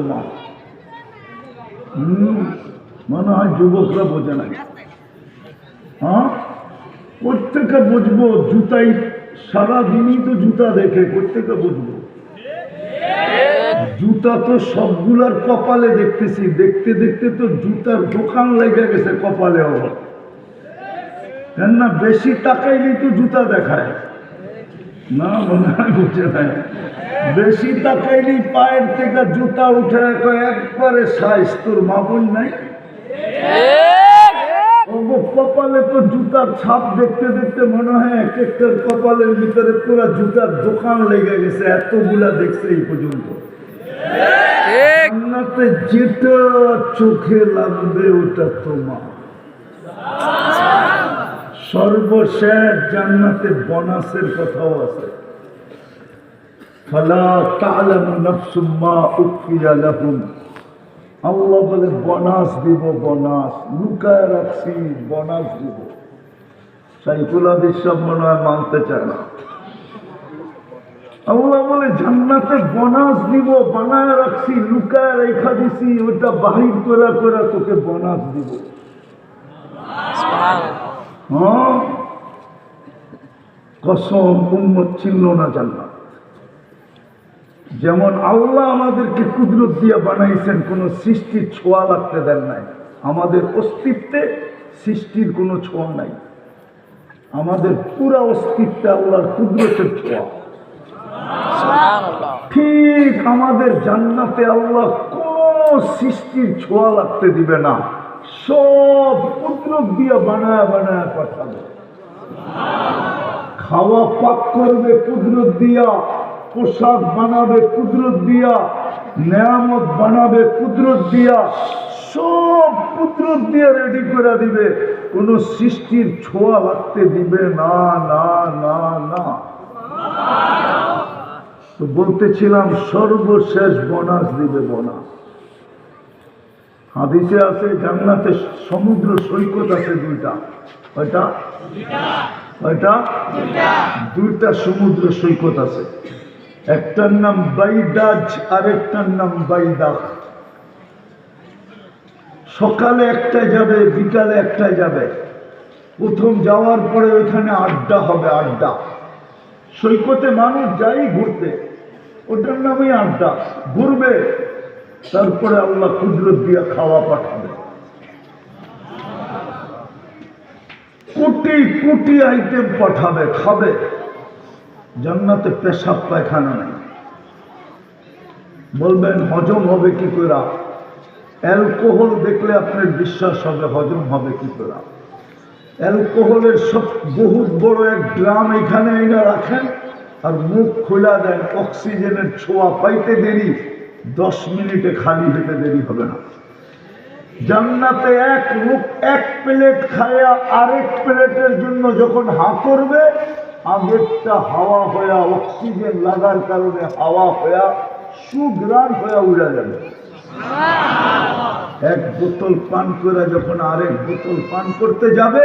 তোমার। মনে হয় যুবকরা বোঝে নাই। হ্যাঁ, প্রত্যেকে বুঝবো। জুতাই সারাদিনই তো জুতা দেখে, প্রত্যেকে বুঝবো। জুতা তো সবগুলার কপালে দেখতেছি, দেখতে দেখতে তো জুতার দোকান লেগে গেছে কপালে। কেন না, বেশি তাকাইলেই তো জুতা দেখায় না, মনে হয় বুঝে নাই। বেশি তাকাইলেই পায়ের থেকে জুতা উঠে একবারে সাইজ, তোর মাপুন নাই। কপালে তো জুতার ছাপ দেখতে দেখতে মনে হয় এক একটার কপালের ভিতরে পুরো জুতার দোকান লেগে গেছে, এতগুলা দেখছে এই পর্যন্ত। জান্নাতে যেটা চোখে লাগবে ওটা তোমার। সর্বশেষ জান্নাতে বোনাসের কথাও আছে। ফালা তা'লামু নাফসুম মা উখফিয়া লাহুম। আল্লাহ বলে বোনাস দিব, বোনাস লুকায় রাখছি, বোনাস দিব। সাইফুল হাদিস সব মনে হয় মানতে চায় না। আল্লাহ বলে জান্নাতে বোনাস দিব, বানায় রাখছি, লুকায় রেখা দিছি, ওটা বাহির করে করে তোকে বোনাস দিব। হ্যাঁ, কসম, উম্মত ছিল না জান্নাত। যেমন আল্লাহ আমাদেরকে কুদরত দিয়ে বানাইছেন, কোনো সৃষ্টির ছোঁয়া লাগতে দেন নাই। আমাদের অস্তিত্বে সৃষ্টির কোনো ছোঁয়া নাই। আমাদের পুরা অস্তিত্বে আল্লাহর কুদরতের ছোঁয়া। ঠিক আমাদের জান্নাতে আল্লাহ কোন সৃষ্টির ছোঁয়া লাগতে দিবে না, সব কুদরত দিয়ে বানায় বানায় পাঠাবে। খাওয়া পাক করবে কুদরত দিয়া, পোশাক বানাবে কুদরত দিয়া, নেয়ামত বানাবে কুদরত দিয়া, সব কুদরত দিয়ে রেডি করে দিবে। কোন সৃষ্টির ছোঁয়া লাগতে দিবে না, না, না, না। তো বলতেছিলাম সর্বশেষ বোনাস দিবে, বোনাস। হাদিসে আছে জান্নাতে সমুদ্র সৈকত আছে দুইটা। কয়টা? দুইটা সমুদ্র সৈকত আছে। একটার নাম বাইদাজ আর একটার নাম বাইদাখ। সকালে একটাই যাবে, বিকালে একটাই যাবে। প্রথম যাওয়ার পরে ওইখানে আড্ডা হবে, আড্ডা। সৈকতে মানুষ যাই ঘুরতে, ওটার নামই আড্ডা, ঘুরবে। তারপরে আল্লাহ কুদরত দিয়ে খাওয়া পাঠাবে। কোটি কোটি আইটেম পাঠাবে, খাবে। জান্নাতে পেশাব পায়খানা নেই। বলবেন হজম হবে কি করে? অ্যালকোহল দেখলে আপনার বিশ্বাস হবে হজম হবে কি করে। অ্যালকোহলের সব বহুত বড় এক ড্রাম এখানে এনে রাখেন আর মুখ খোলা দেন, অক্সিজেনের ছোঁয়া পাইতে দেরি, 10 মিনিটে খালি হতে দেরি হবে না। জান্নাতে এক লোক এক প্লেট খায়া আরেক প্লেটের জন্য যখন হা করবে, আগেরটা হাওয়া হয়ে, অক্সিজেন লাগার কারণে হাওয়া হয়ে সুগ্রাণ হয়ে উড়ে যাবে। এক বোতল পান করে যখন আরেক বোতল পান করতে যাবে,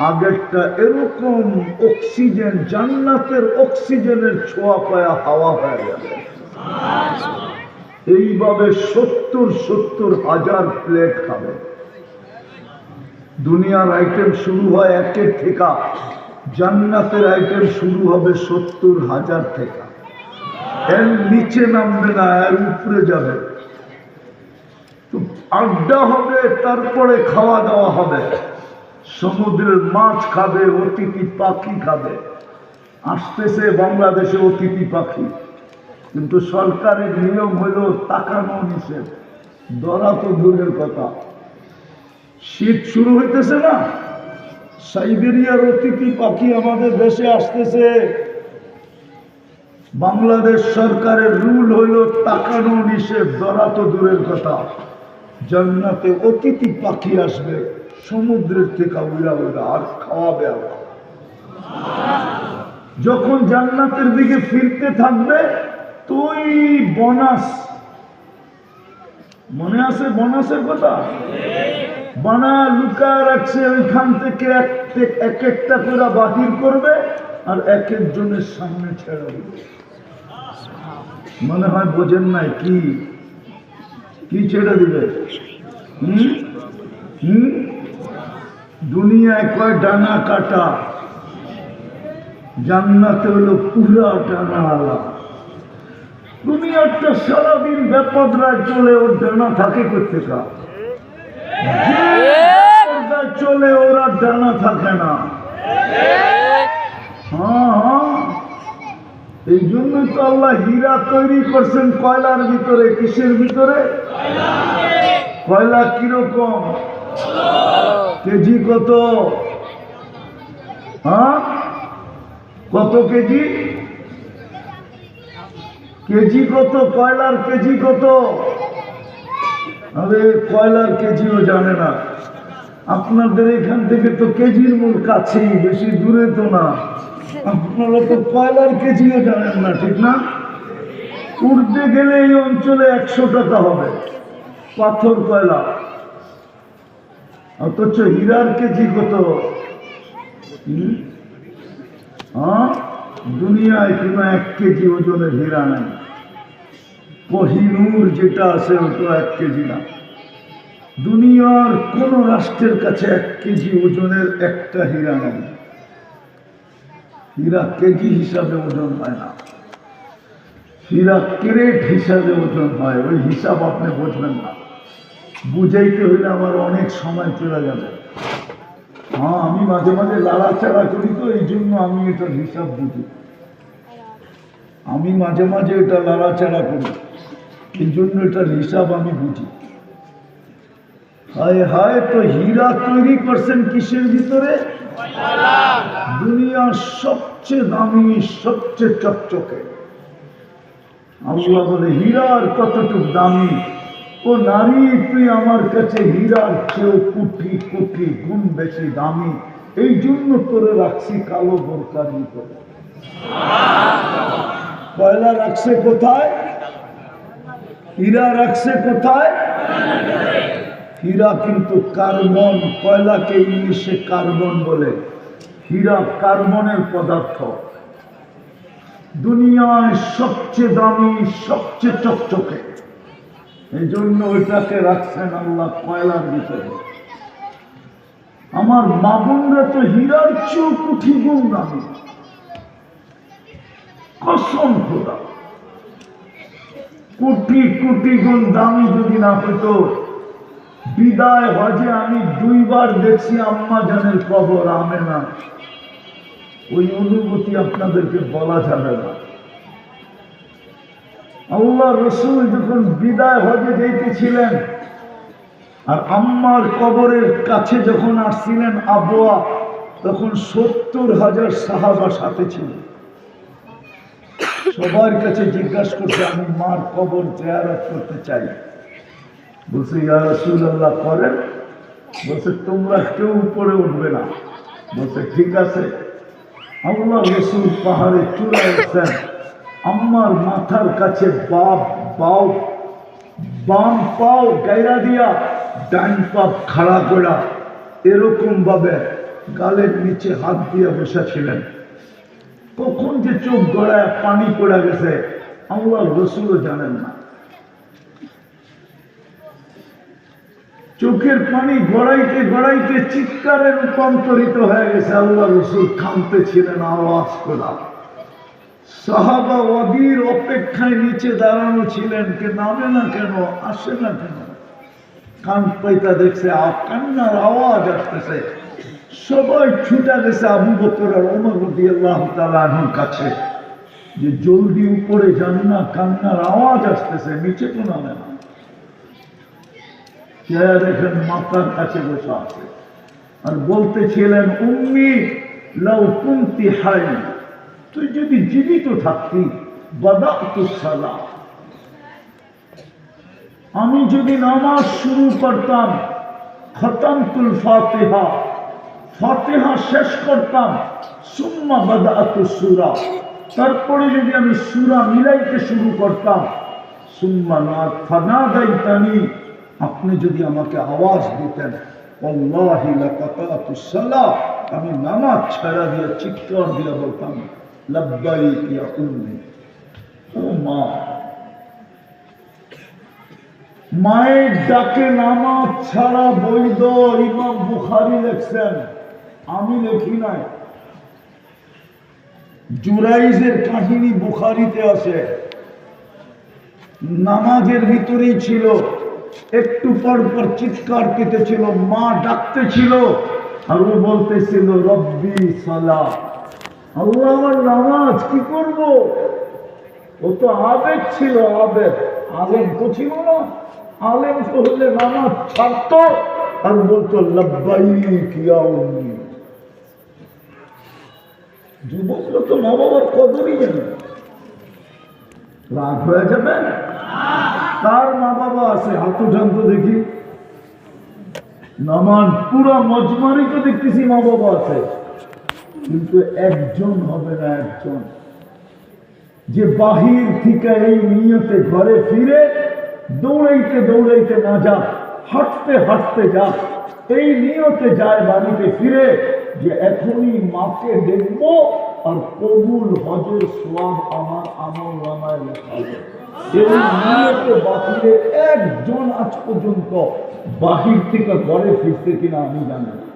আগেরটা এরকম অক্সিজেন, জান্নাতের অক্সিজেনের ছোঁয়া পায়া হাওয়া হয়ে যাবে। এইভাবে 70 হাজার প্লেট খাবে। দুনিয়ার আইটেম শুরু হয় 1 থেকে, জান্নাতের আইটেম শুরু হবে 70,000 থেকে। এর নিচে নামবে না, এর উপরে যাবে। তো আড্ডা হবে, তারপরে খাওয়া দাওয়া হবে। সমুদ্রের মাছ খাবে, অতিথি পাখি খাবে। আসতেছে বাংলাদেশে অতিথি পাখি, কিন্তু সরকারের নিয়ম হলো তাকানো নিষেধ, ধরা তো দূরের কথা। শীত শুরু হইতেছে না, সাইবেরিয়ার অতিথি পাখি আমাদের দেশে আসতেছে। বাংলাদেশ সরকারের রুল হইল তাকানো নিষেধ, ধরা তো দূরের কথা। জান্নাতে অতিথি পাখি আসবে সমুদ্রের থেকে উড়া উড়া, আর খাওয়াবে আল্লাহ। যখন জান্নাতের দিকে ফিরতে থাকবে, তুই বোনাস, মনে আছে বোনাসের কথা? বানা লুকায় রাখছে, ওইখান থেকে এক একটা করে বাহির করবে আর এক একজনের সামনে ছেড়ে দিবে। মনে হয় বোঝেন নাই কি? কি ছেড়ে দিবে? দুনিয়ায় কয় ডানা কাটা, জান্নাতে হলো পুরা ডানা আলা। দুনিয়াটা সারাদিন বেপরদায় চলে, ওর ডানা থাকে কোথেকে? চলে, ওরা ডানা থাকে না। হ্যাঁ, এই জন্য তো আল্লাহ হীরা তৈরি করছেন কয়লার ভিতরে। কিসের ভিতরে? কয়লা কিরকম? কেজি কত? হ্যাঁ, কত কেজি? কেজি কত? কয়লার কেজি কত? আরে কয়লার কেজিও জানে না। আপনাদের এখান থেকে তো কেজির মূল কাছেই, বেশি দূরে তো না। আপনারা তো কয়লার কেজিও জানেন না, ঠিক না? উঠতে গেলে এই অঞ্চলে 100 টাকা হবে পাথর কয়লা, অথচ হীরার কেজি কত? দুনিয়ায় কিনা 1 কেজি ওজনের হীরা নাই। কোহিনূর যেটা আছে ওটা 1 কেজি না। দুনিয়ার কোন রাষ্ট্রের কাছে 1 কেজি ওজনের একটা হীরা নাই। হীরা কেজি হিসাবে ওজন হয় না, হীরা ক্যারেট হিসাবে ওজন হয়। ওই হিসাব আপনি বুঝবেন না, বুঝাইতে হইলে আমার অনেক সময় চলে যাবে। হ্যাঁ, আমি মাঝে মাঝে লাড়াচাড়া করি, তো এই জন্য আমি এটার হিসাব বুঝি। আমি মাঝে মাঝে এটা লাড়াচাড়া করি, এই জন্য এটার হিসাব আমি বুঝি। হায় হায়, তো হীরা তৈরি করছেন কিসের ভিতরে? দুনিয়ার সবচেয়ে দামি, সবচেয়ে চকচকে। আল্লাহ বলে হীরার কতটুক দামি? ও নারী, তুই আমার কাছে হীরার চেয়েও কোটি কোটি গুণ বেশি দামি, এই জন্য তোরে রাখছি কালো বোরকার ভিতরে। কয়লা রাখছে কোথায়? হীরা রাখছে কোথায়? হীরা কিন্তু কার্বন, কয়লাকে ইংলিশে কার্বন বলে, হীরা কার্বনের পদার্থ। দুনিয়ায় সবচেয়ে দামি, সবচেয়ে চকচকে, এই জন্য ওইটাকে রাখছেন আল্লাহ কয়লার ভিতরে। আমার মা বোনরা তো হীরার চেয়েও কোটি গুণ দামি, কসম খোদা। কোটি কোটি গুণ দামি যদি না হতো, বিদায় হজে আমি 2 বার দেখছি আম্মা জানের কবর আমেনা। ওই অনুভূতি আপনাদেরকে বলা যাবে না। আল্লাহ রসুল যখন বিদায় হজে যেতেছিলেন আর আম্মার কবরের কাছে যখন আসছিলেন আবওয়া, তখন 70,000 সাহাবা সাথে ছিল। সবার কাছে জিজ্ঞাসা করছে, আমি মার কবর জিয়ারত করতে চাই। বলছে, ইয়া রাসূলুল্লাহ করেন। বলছে, তোমরা কেউ উপরে উঠবে না। বলছে, ঠিক আছে। আল্লাহ রসুল পাহাড়ে চূড়ায় উঠছেন, আম্মার মাথার কাছে বাম পাও গায়রা দিয়া, ডান পা খাড়া করা, এরকম ভাবে গালের নিচে হাত দিয়ে বসেছিলেন। কখন যে চোখ গড়ায় পানি পড়ে গেছে আল্লাহ রসুলও জানেন না। চোখের পানি গড়াইতে গড়াইতে চিৎকারে রূপান্তরিত হয়ে গেছে। আল্লাহ রসুল কাঁদতেছিলেন আওয়াজ করা। সাহাবা অধীর অপেক্ষায় নিচে দাঁড়ানো ছিলেন, কে নামে না কেন, আসে না কেন। কান পাইতা দেখছে কান্নার আওয়াজ আসতেছে, সবাই ছুটে গেছে আবু বকর আর ওমর রাদিয়াল্লাহু তাআলা আনহুর কাছে, যে জলদি উপরে যান না, কান্নার আওয়াজ আসতেছে, নিচে তো নামে না। দেখেন মাথার কাছে বসে আছে আর বলতেছিলেন, উম্মি লাউ কুনতি হাই, তুই যদি জীবিত থাকতি, বাদাতু সালাত, আমি যদি নামাজ শুরু করতাম, খতমতুল ফাতিহা, ফাতিহা শেষ করতাম, সুম্মা বাদাতু সূরা, তারপরে যদি আমি সূরা মিলাইতে শুরু করতাম, সুম্মা ফানাদাইতানি, আপনি যদি আমাকে আওয়াজ দিতেন, ওয়াল্লাহি লাকাতাতু সালাত, আমি নামাজ ছাড়া দিয়ে চিৎকার দিয়ে বলতাম, লাব্বাইক ইয়া উম্মি, ও মা। মায়ের ডাকে নামাজ ছাড়া বৈধ, ইমাম বুখারী লেখছেন, আমি লেখি নাই। জুরাইজের কাহিনী বুখারীতে আছে। নামাজের ভিতরেই ছিল, একটু পর পর চিৎকার পেতেছিল, মা ডাকতেছিল, আর ও বলতেছিল রব্বি সালাহ, আল্লাহ আমার নামাজ কি করব। ও তো আবেগ ছিল, আবেগ, আলেম তো ছিল না। আলেম তো হলে নামাজ ছাড়তো আর বলতো লাব্বাইক ইয়া উম্মি। যুবকরা তো মা বাবার কদরই জানে। রাগ হয়ে যাবে? তার মা বাবা আছে, হাত জানত দেখি। নামাজ পুরা মজমারি তো দেখতেছি মা বাবা আছে, কিন্তু একজন হবে না, একজন যে বাহির থেকে এই নিয়তে ঘরে ফিরে দৌড়াইতে দৌড়াইতে না যা, হাঁটতে হাঁটতে যা, এই নিয়তে যায় বাড়িতে ফিরে যে এখনই মাকে দেখবো আর কবুল হজের সওয়াব আমার আমল নামায় লেখা হবে। এই নিয়তে বাহিরে একজন আজ পর্যন্ত বাহির থেকে ঘরে ফিরছে কিনা আমি জানি না।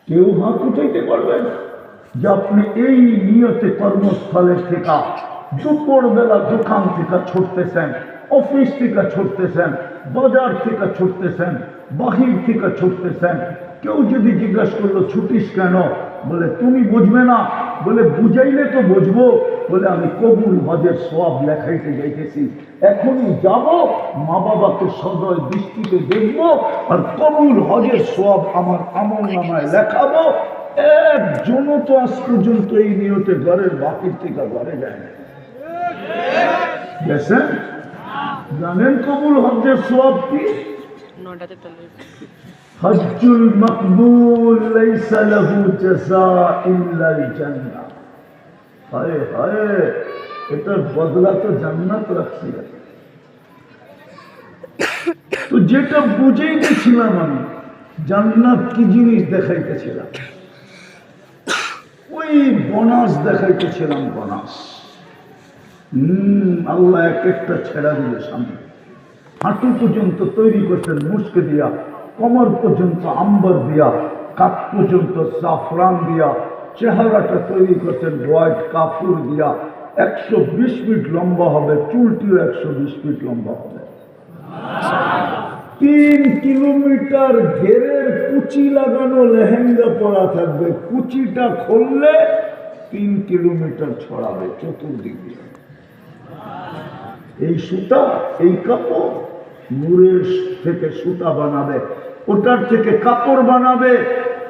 কেউ হাত উঠাইতে পারবেন যে আপনি এই নিয়তে কর্মস্থলের থেকে দুপুর বেলা দোকান থেকে ছুটতেছেন, অফিস থেকে ছুটতেছেন, বাজার থেকে ছুটতেছেন, বাহির থেকে ছুটতেছেন। কেউ যদি জিজ্ঞাসা করলো ছুটিস কেন, বলে তুমি বুঝবে না, বলে বুঝাইলে তো বুঝবো, বলে আমি কবুল হজের সওয়াব লেখাইতে যাইতেছি, এখনই যাব, মা বাবাকে সদয় দৃষ্টিতে দেখবো আর কবুল হজের সওয়াব আমার আমল নামায় লেখাবো। একজনও তো আজ পর্যন্ত এই নিয়তে ঘরের বাকির থেকে ঘরে যায় না। গেছেন? জানেন কবুল হজের সওয়াব কি? হজ্জুল মকবুল লাইসা লাহু জাযা ইল্লাল জান্নাহ। হায় হায়, এটার বদলা তো জান্নাত রাখছি। তো যেটা বুঝাইতেছিলাম আমি, জান্নাত কি জিনিস দেখাইতেছিলাম, ওই বোনাস দেখাইতেছিলাম, বোনাস। আল্লাহ এক একটা ছেড়া দিলে সামনে, হাঁটু পর্যন্ত তৈরি করছেন মুস্কে দিয়া, কমর পর্যন্ত আম্বর দিয়া, কাপ পর্যন্ত জাফরান দিয়া, চেহারাটা তৈরি করছেন হোয়াইট কাপুর দিয়া। 120 ফিট লম্বা হবে, চুলটিও 120 ফিট লম্বা হবে। 3 কিলোমিটার ঘেরের কুচি লাগানো লেহেঙ্গা পরা থাকবে, কুচিটা খুললে 3 কিলোমিটার ছড়াবে চতুর্দিকে। এই সুতা, এই কাপড় নূরের থেকে সুতা বানাবে, ওটার থেকে কাপড় বানাবে,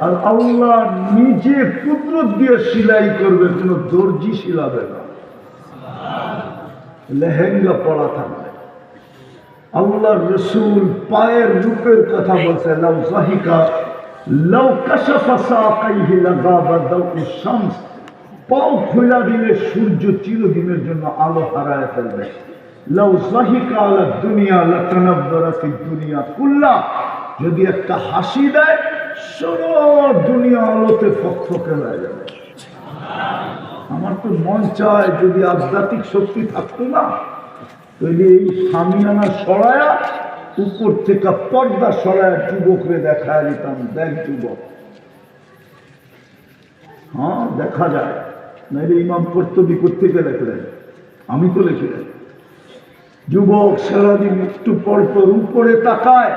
আর আল্লাহ নিজে কুদরত দিয়ে সেলাই করবে, কোনো দর্জি শিলাবে না। লেহেঙ্গা পরা থাকবে। আল্লাহ রসুল পায়ের রূপের কথা বলছে, লাউ যাহিকা লাউ কাশাফা সাকাইহি লাগাবা দাউস শামস। পাও খোলা দিলে সূর্য চিরদিনের জন্য আলো হারায় ফেলবে। লাউ যাহিকা আলা দুনিয়া লাতানাব্বারা ফি দুনিয়া কুল্লা। যদি একটা হাসি দেয়, সারা দুনিয়া আলোতে ফকফকে হয়ে যাবে। আমার তো মন চায় যদি আধ্যাত্মিক শক্তি থাকতো না, তাহলে এই সামিয়ানা সরায়া উপর থেকে পর্দা সরায়া যুবকরে দেখা দিতাম, দেখ যুবক। হ্যাঁ, দেখা যায়। নাইলে ইমাম কর্তব্য করতে গেলে লেখলেন, আমি তো লিখিলেন। যুবক সারাদিন একটু পর পর উপরে তাকায়,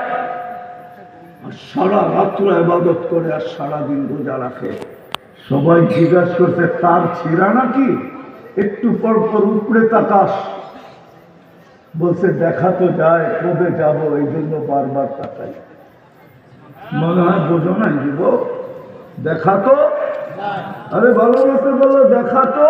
আর সারা রাত্র ইবাদত করে, আর সারাদিন রোজা রাখে। সবাই জিজ্ঞাসা করছে তার ছিঁড়া নাকি, একটু পর পর উপরে তাকাস। বলছে দেখা তো যায়, কবে যাব, এই জন্য বারবার তাকাই। মনে হয় বোঝো নাই যুবক, দেখা তো, আরে ভালো মতো বলো দেখা তো।